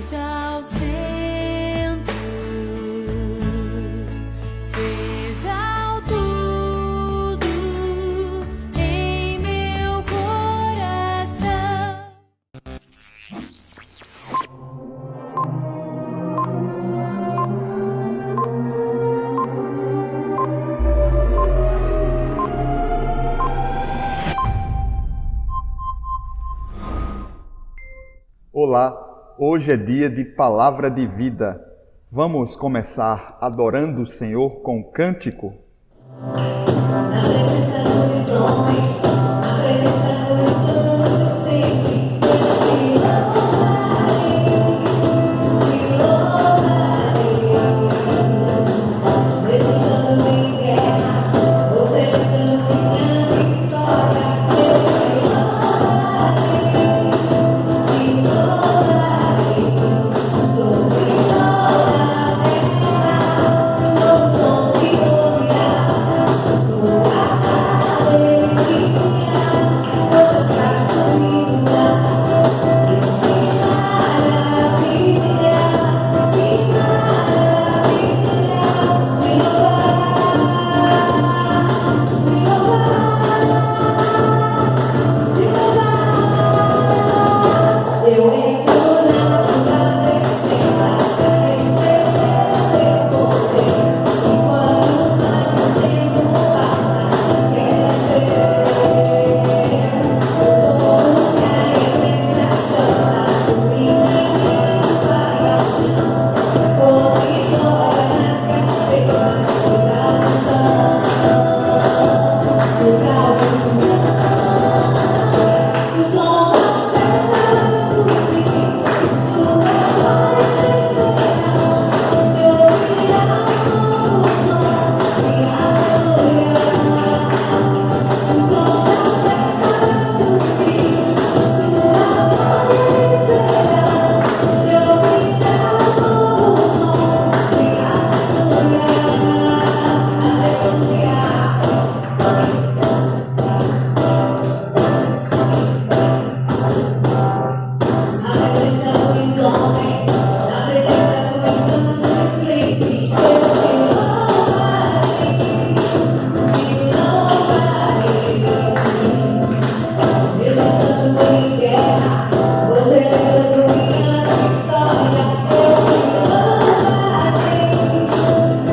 Seja o centro, seja o tudo em meu coração. Olá, hoje é dia de Palavra de Vida. Vamos começar adorando o Senhor com um cântico? Na presença dos homens, na presença dos anjos sempre, te louvarei. Mesmo estando em guerra, você lutando minha vitória. Te louvarei,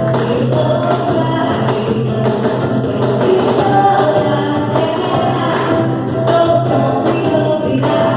sobre toda a terra, todos vão se gloriar.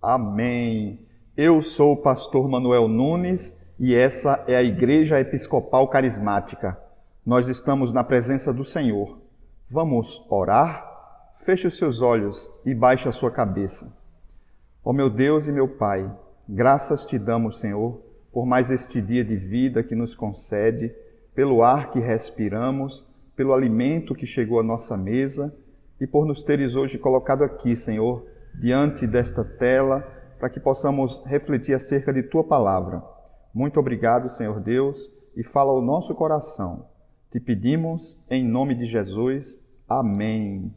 Amém. Eu sou o pastor Manuel Nunes e essa é a Igreja Episcopal Carismática. Nós estamos na presença do Senhor. Vamos orar? Feche os seus olhos e baixe a sua cabeça. Ó meu Deus e meu Pai, graças te damos, Senhor, por mais este dia de vida que nos concede, pelo ar que respiramos, pelo alimento que chegou à nossa mesa e por nos teres hoje colocado aqui, Senhor, diante desta tela, para que possamos refletir acerca de Tua Palavra. Muito obrigado, Senhor Deus, e fala ao nosso coração. Te pedimos em nome de Jesus. Amém.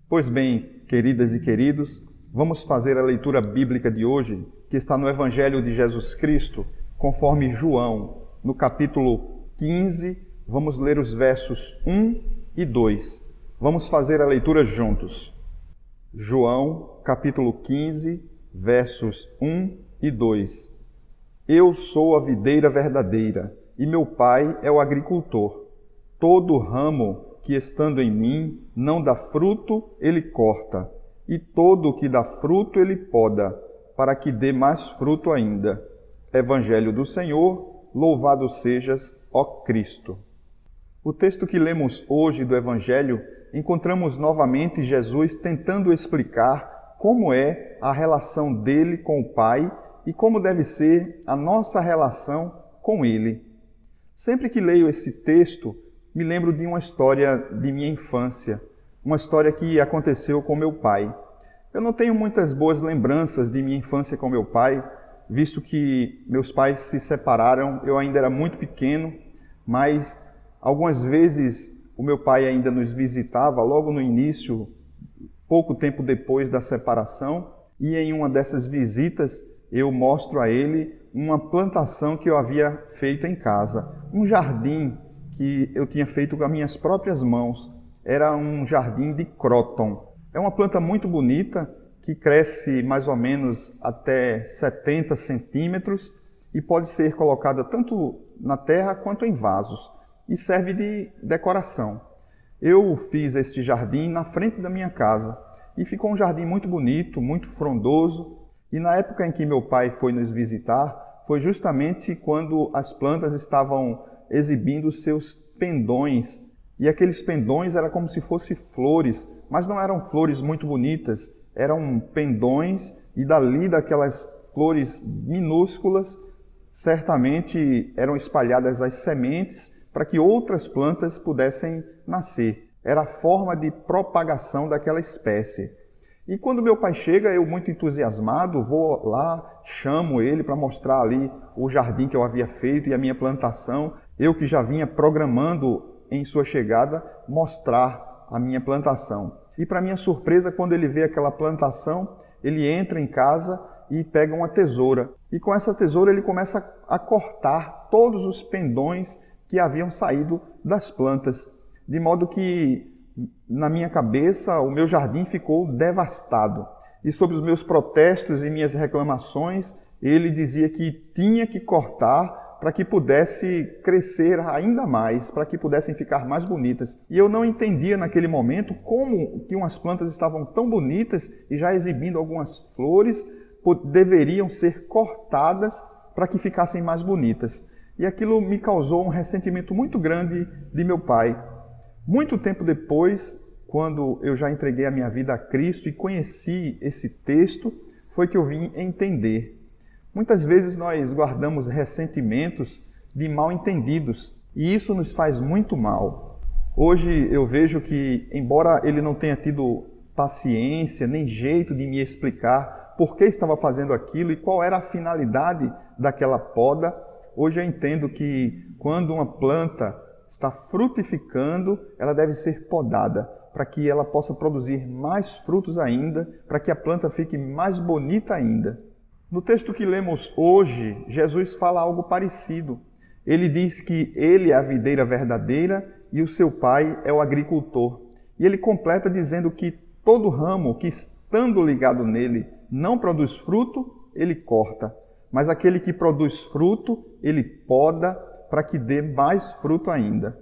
Pois bem, queridas e queridos, Vamos fazer a leitura bíblica de hoje, que está no Evangelho de Jesus Cristo, conforme João, no capítulo 15, vamos ler os versos 1 e 2. Vamos fazer a leitura juntos. João, capítulo 15, versos 1 e 2. Eu sou a videira verdadeira, e meu Pai é o agricultor. Todo ramo que estando em mim não dá fruto, ele corta, e todo o que dá fruto ele poda, para que dê mais fruto ainda. Evangelho do Senhor, louvado sejas, ó Cristo. O texto que lemos hoje do Evangelho, encontramos novamente Jesus tentando explicar como é a relação dele com o Pai e como deve ser a nossa relação com ele. Sempre que leio esse texto, me lembro de uma história de minha infância, uma história que aconteceu com meu pai. Eu não tenho muitas boas lembranças de minha infância com meu pai, visto que meus pais se separaram, eu ainda era muito pequeno, mas algumas vezes o meu pai ainda nos visitava logo no início, pouco tempo depois da separação, e em uma dessas visitas eu mostro a ele uma plantação que eu havia feito em casa, um jardim que eu tinha feito com as minhas próprias mãos. Era um jardim de cróton. É uma planta muito bonita que cresce mais ou menos até 70 centímetros e pode ser colocada tanto na terra quanto em vasos e serve de decoração. Eu fiz este jardim na frente da minha casa e ficou um jardim muito bonito, muito frondoso. E na época em que meu pai foi nos visitar, foi justamente quando as plantas estavam exibindo seus pendões. E aqueles pendões eram como se fossem flores, mas não eram flores muito bonitas, eram pendões, e dali daquelas flores minúsculas, certamente eram espalhadas as sementes para que outras plantas pudessem nascer. Era a forma de propagação daquela espécie. E quando meu pai chega, eu muito entusiasmado, vou lá, chamo ele para mostrar ali o jardim que eu havia feito e a minha plantação. Eu que já vinha programando em sua chegada, mostrar a minha plantação. E para minha surpresa, quando ele vê aquela plantação, ele entra em casa e pega uma tesoura. E com essa tesoura ele começa a cortar todos os pendões que haviam saído das plantas. De modo que, na minha cabeça, o meu jardim ficou devastado. E sobre os meus protestos e minhas reclamações, ele dizia que tinha que cortar para que pudesse crescer ainda mais, para que pudessem ficar mais bonitas. E eu não entendia naquele momento como que umas plantas estavam tão bonitas e já exibindo algumas flores deveriam ser cortadas para que ficassem mais bonitas. E aquilo me causou um ressentimento muito grande de meu pai. Muito tempo depois, quando eu já entreguei a minha vida a Cristo e conheci esse texto, foi que eu vim entender. Muitas vezes nós guardamos ressentimentos de mal entendidos e isso nos faz muito mal. Hoje eu vejo que, embora ele não tenha tido paciência nem jeito de me explicar por que estava fazendo aquilo e qual era a finalidade daquela poda, hoje eu entendo que quando uma planta está frutificando, ela deve ser podada para que ela possa produzir mais frutos ainda, para que a planta fique mais bonita ainda. No texto que lemos hoje, Jesus fala algo parecido. Ele diz que ele é a videira verdadeira e o seu pai é o agricultor. E ele completa dizendo que todo ramo que, estando ligado nele, não produz fruto, ele corta. Mas aquele que produz fruto, ele poda para que dê mais fruto ainda.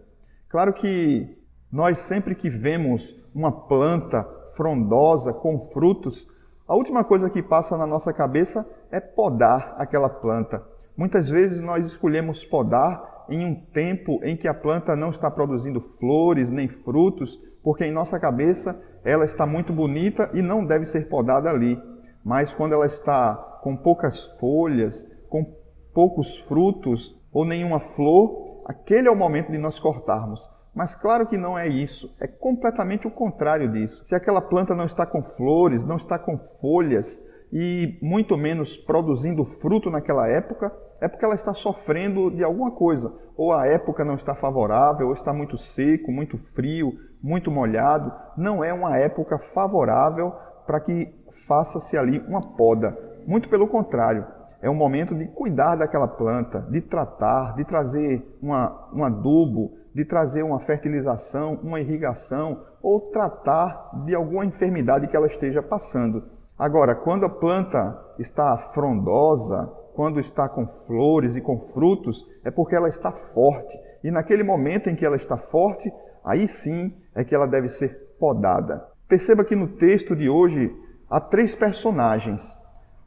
Claro que nós sempre que vemos uma planta frondosa com frutos, a última coisa que passa na nossa cabeça é podar aquela planta. Muitas vezes nós escolhemos podar em um tempo em que a planta não está produzindo flores nem frutos, porque em nossa cabeça ela está muito bonita e não deve ser podada ali. Mas quando ela está com poucas folhas, com poucos frutos ou nenhuma flor, aquele é o momento de nós cortarmos. Mas claro que não é isso, é completamente o contrário disso. Se aquela planta não está com flores, não está com folhas e muito menos produzindo fruto naquela época, é porque ela está sofrendo de alguma coisa. Ou a época não está favorável, ou está muito seco, muito frio, muito molhado. Não é uma época favorável para que faça-se ali uma poda. Muito pelo contrário, é um momento de cuidar daquela planta, de tratar, de trazer um adubo, de trazer uma fertilização, uma irrigação ou tratar de alguma enfermidade que ela esteja passando. Agora, quando a planta está frondosa, quando está com flores e com frutos, é porque ela está forte. E naquele momento em que ela está forte, aí sim é que ela deve ser podada. Perceba que no texto de hoje há 3 personagens: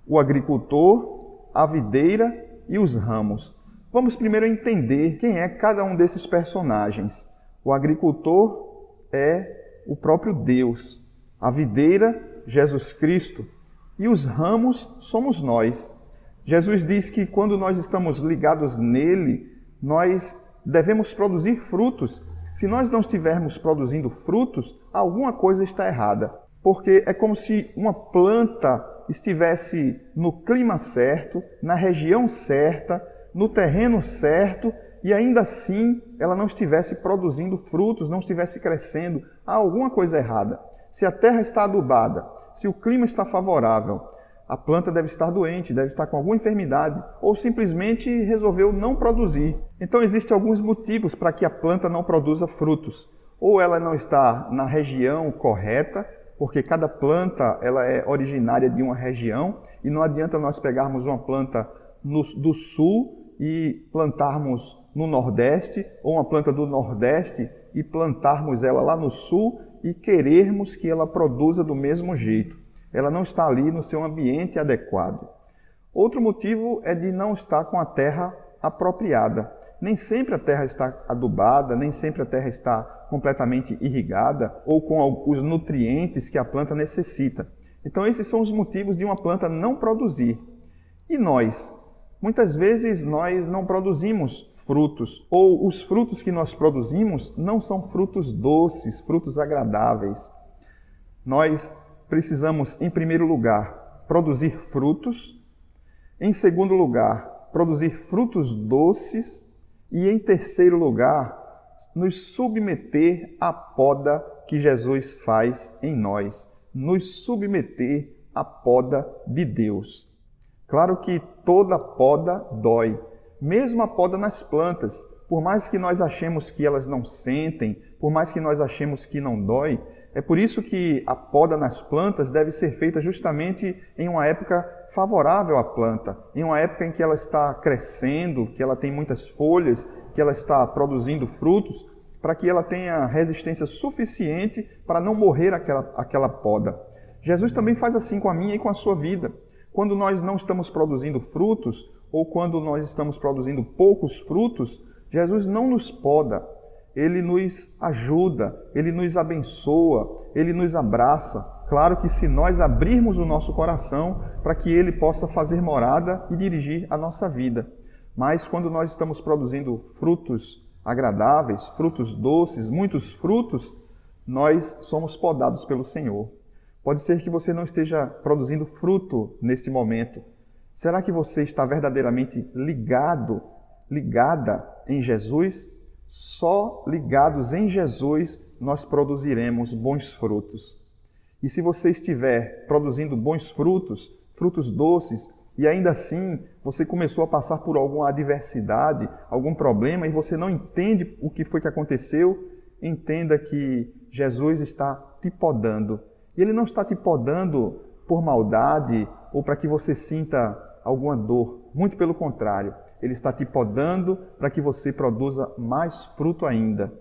o agricultor, a videira e os ramos. Vamos primeiro entender quem é cada um desses personagens. O agricultor é o próprio Deus, a videira, Jesus Cristo, e os ramos somos nós. Jesus diz que quando nós estamos ligados nele, nós devemos produzir frutos. Se nós não estivermos produzindo frutos, alguma coisa está errada, porque é como se uma planta estivesse no clima certo, na região certa, no terreno certo, e ainda assim ela não estivesse produzindo frutos, não estivesse crescendo. Há alguma coisa errada. Se a terra está adubada, se o clima está favorável, a planta deve estar doente, deve estar com alguma enfermidade, ou simplesmente resolveu não produzir. Então existem alguns motivos para que a planta não produza frutos. Ou ela não está na região correta, porque cada planta ela é originária de uma região, e não adianta nós pegarmos uma planta do sul e plantarmos no Nordeste, ou uma planta do Nordeste e plantarmos ela lá no Sul e querermos que ela produza do mesmo jeito. Ela não está ali no seu ambiente adequado. Outro motivo é de não estar com a terra apropriada. Nem sempre a terra está adubada, nem sempre a terra está completamente irrigada ou com os nutrientes que a planta necessita. Então esses são os motivos de uma planta não produzir. E nós? Muitas vezes nós não produzimos frutos, ou os frutos que nós produzimos não são frutos doces, frutos agradáveis. Nós precisamos, em primeiro lugar, produzir frutos, em segundo lugar, produzir frutos doces e, em terceiro lugar, nos submeter à poda que Jesus faz em nós, nos submeter à poda de Deus. Claro que toda poda dói, mesmo a poda nas plantas, por mais que nós achemos que elas não sentem, por mais que nós achemos que não dói, é por isso que a poda nas plantas deve ser feita justamente em uma época favorável à planta, em uma época em que ela está crescendo, que ela tem muitas folhas, que ela está produzindo frutos, para que ela tenha resistência suficiente para não morrer aquela poda. Jesus também faz assim com a minha e com a sua vida. Quando nós não estamos produzindo frutos, ou quando nós estamos produzindo poucos frutos, Jesus não nos poda, Ele nos ajuda, Ele nos abençoa, Ele nos abraça. Claro que se nós abrirmos o nosso coração para que Ele possa fazer morada e dirigir a nossa vida. Mas quando nós estamos produzindo frutos agradáveis, frutos doces, muitos frutos, nós somos podados pelo Senhor. Pode ser que você não esteja produzindo fruto neste momento. Será que você está verdadeiramente ligada em Jesus? Só ligados em Jesus nós produziremos bons frutos. E se você estiver produzindo bons frutos, frutos doces, e ainda assim você começou a passar por alguma adversidade, algum problema, e você não entende o que foi que aconteceu, entenda que Jesus está te podando. E Ele não está te podando por maldade ou para que você sinta alguma dor. Muito pelo contrário, Ele está te podando para que você produza mais fruto ainda.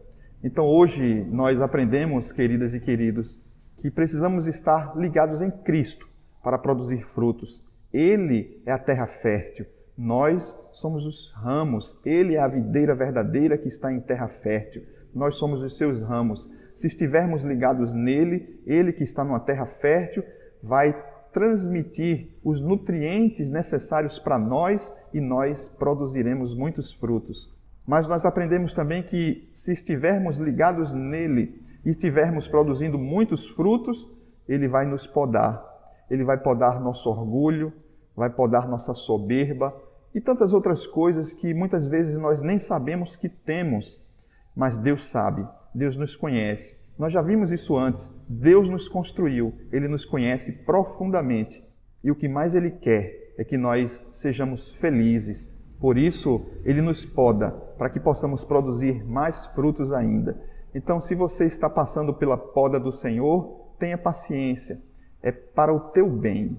Então hoje nós aprendemos, queridas e queridos, que precisamos estar ligados em Cristo para produzir frutos. Ele é a terra fértil, nós somos os ramos. Ele é a videira verdadeira que está em terra fértil. Nós somos os seus ramos. Se estivermos ligados nele, ele que está numa terra fértil, vai transmitir os nutrientes necessários para nós e nós produziremos muitos frutos. Mas nós aprendemos também que se estivermos ligados nele e estivermos produzindo muitos frutos, ele vai nos podar. Ele vai podar nosso orgulho, vai podar nossa soberba e tantas outras coisas que muitas vezes nós nem sabemos que temos, mas Deus sabe. Deus nos conhece. Nós já vimos isso antes. Deus nos construiu, Ele nos conhece profundamente. E o que mais Ele quer é que nós sejamos felizes. Por isso, Ele nos poda, para que possamos produzir mais frutos ainda. Então, se você está passando pela poda do Senhor, tenha paciência. É para o teu bem.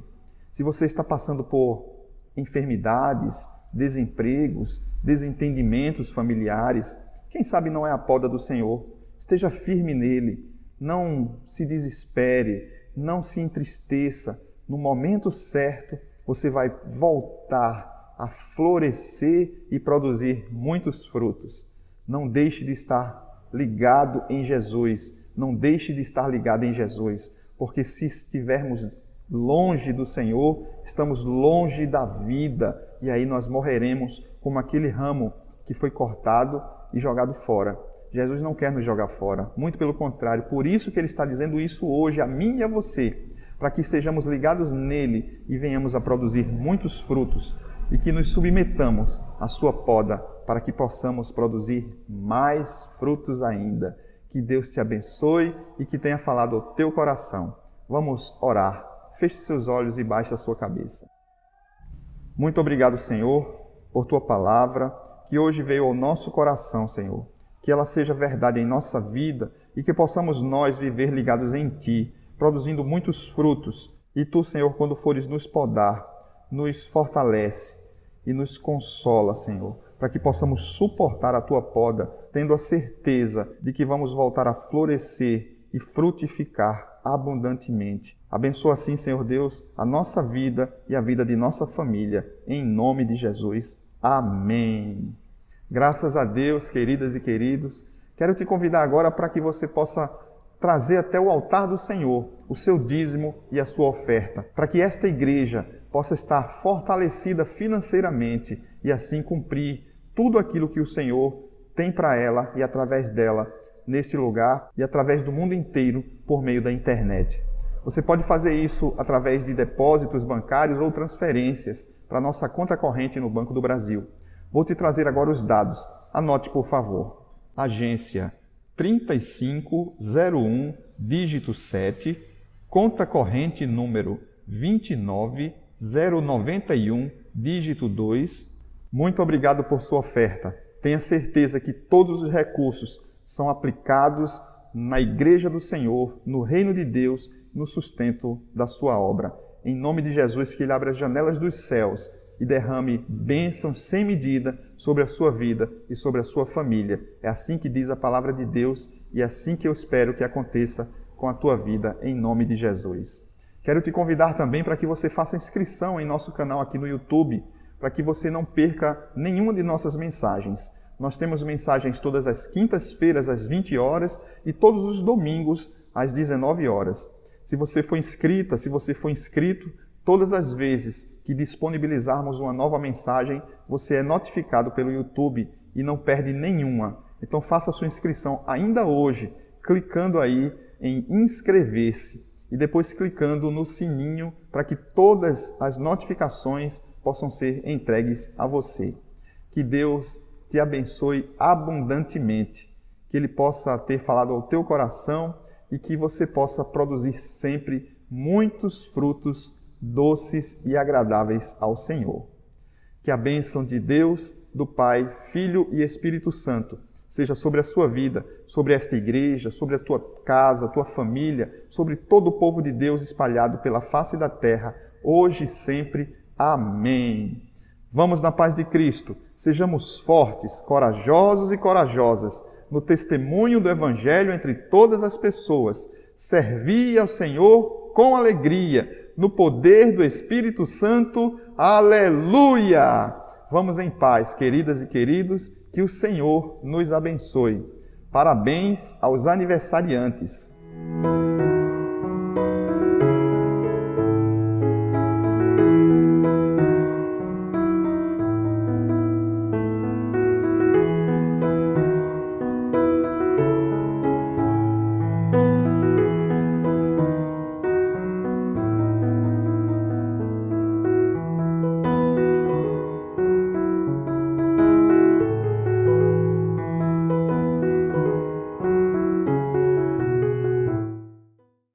Se você está passando por enfermidades, desempregos, desentendimentos familiares, quem sabe não é a poda do Senhor. Esteja firme nele, não se desespere, não se entristeça. No momento certo, você vai voltar a florescer e produzir muitos frutos. Não deixe de estar ligado em Jesus, não deixe de estar ligado em Jesus, porque se estivermos longe do Senhor, estamos longe da vida, e aí nós morreremos como aquele ramo que foi cortado e jogado fora. Jesus não quer nos jogar fora, muito pelo contrário, por isso que Ele está dizendo isso hoje a mim e a você, para que estejamos ligados nele e venhamos a produzir muitos frutos e que nos submetamos à sua poda para que possamos produzir mais frutos ainda. Que Deus te abençoe e que tenha falado ao teu coração. Vamos orar. Feche seus olhos e baixe a sua cabeça. Muito obrigado, Senhor, por tua palavra, que hoje veio ao nosso coração, Senhor. Que ela seja verdade em nossa vida e que possamos nós viver ligados em Ti, produzindo muitos frutos. E Tu, Senhor, quando fores nos podar, nos fortalece e nos consola, Senhor, para que possamos suportar a Tua poda, tendo a certeza de que vamos voltar a florescer e frutificar abundantemente. Abençoa assim, Senhor Deus, a nossa vida e a vida de nossa família, em nome de Jesus. Amém. Graças a Deus, queridas e queridos, quero te convidar agora para que você possa trazer até o altar do Senhor o seu dízimo e a sua oferta, para que esta igreja possa estar fortalecida financeiramente e assim cumprir tudo aquilo que o Senhor tem para ela e através dela neste lugar e através do mundo inteiro por meio da internet. Você pode fazer isso através de depósitos bancários ou transferências para a nossa conta corrente no Banco do Brasil. Vou te trazer agora os dados. Anote, por favor. Agência 3501, dígito 7, conta corrente número 29091, dígito 2. Muito obrigado por sua oferta. Tenha certeza que todos os recursos são aplicados na Igreja do Senhor, no Reino de Deus, no sustento da sua obra. Em nome de Jesus, que Ele abra as janelas dos céus e derrame bênçãos sem medida sobre a sua vida e sobre a sua família. É assim que diz a palavra de Deus e é assim que eu espero que aconteça com a tua vida, em nome de Jesus. Quero te convidar também para que você faça inscrição em nosso canal aqui no YouTube, para que você não perca nenhuma de nossas mensagens. Nós temos mensagens todas as quintas-feiras às 20 horas e todos os domingos às 19 horas. Se você for inscrita, se você for inscrito, todas as vezes que disponibilizarmos uma nova mensagem, você é notificado pelo YouTube e não perde nenhuma. Então faça a sua inscrição ainda hoje, clicando aí em inscrever-se e depois clicando no sininho para que todas as notificações possam ser entregues a você. Que Deus te abençoe abundantemente, que Ele possa ter falado ao teu coração e que você possa produzir sempre muitos frutos doces e agradáveis ao Senhor. Que a bênção de Deus, do Pai, Filho e Espírito Santo seja sobre a sua vida, sobre esta igreja, sobre a tua casa, a tua família, sobre todo o povo de Deus espalhado pela face da terra, hoje e sempre. Amém. Vamos na paz de Cristo, sejamos fortes, corajosos e corajosas no testemunho do Evangelho entre todas as pessoas. Servi ao Senhor com alegria, no poder do Espírito Santo. Aleluia! Vamos em paz, queridas e queridos, que o Senhor nos abençoe. Parabéns aos aniversariantes.